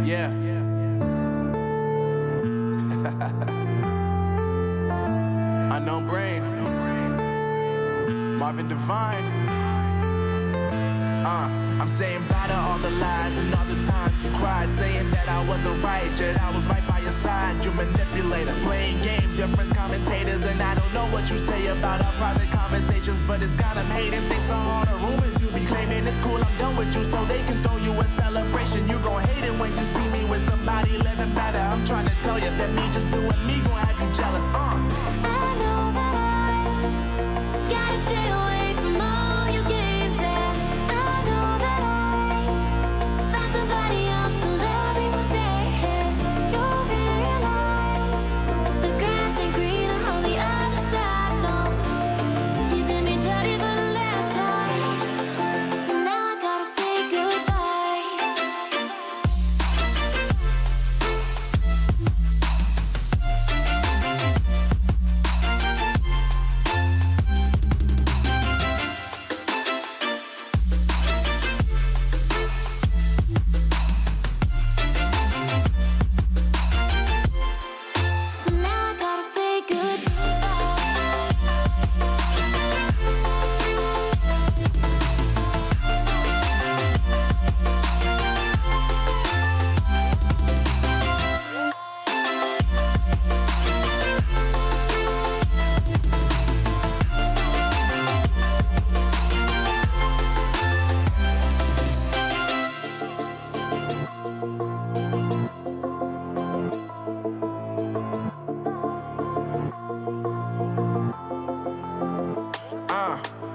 Yeah. Unknown brain. Marvin Divine. I'm saying bye to all the lies and all the times you cried, saying that I wasn't right, yet I was right by your side. You manipulator, playing games, your friends commentators, and I don't know what you say about our private conversations, but it's got them hating. Thanks to all the rumors you be claiming. It's cool, I'm done with you, so they can throw you a celebration. You gon' hate it when you see me with somebody living better. I'm trying to tell you that me just doing me gon' have you jealous. I know that I gotta stay away from all your games. Yeah, I know that I found somebody else to love me one day. You'll realize the grass ain't greener on the other side. No, you did me dirty for the last time, so now I gotta say goodbye. So now I gotta say goodbye.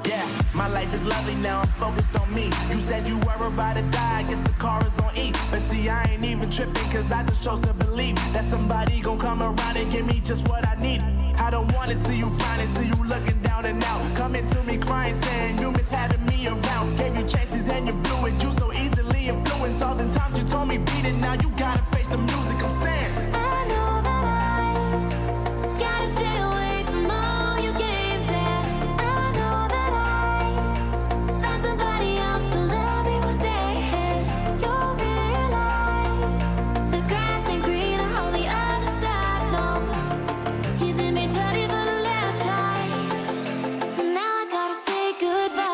Yeah, my life is lovely now, I'm focused on me. You said you were about to die, I guess the car is on E. But see, I ain't even tripping, cause I just chose to believe that somebody gon' come around and give me just what I need. I don't wanna see you frowning, see you looking down and out, coming to me crying, saying you miss having me around. Gave you chances and you blew it, you so easily influenced. All the times you told me beat it, now you gotta face the music. I'm saying I know that I gotta stay away from all your games. Yeah, I know that I found somebody else to love me one day. You'll realize the grass ain't greener on the other side. No, you did me dirty for the last time, so now I gotta say goodbye.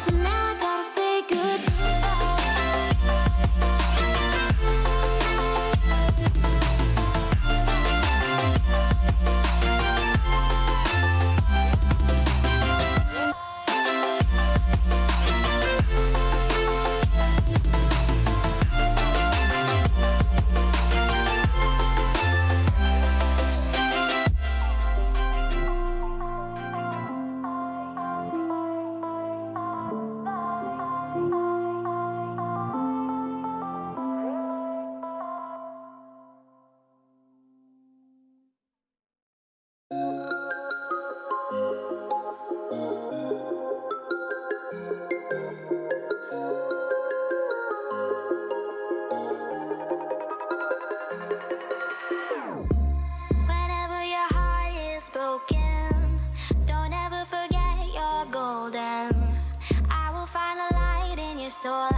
So now I gotta say goodbye. Whenever your heart is broken, don't ever forget you're golden. I will find the light in your soul.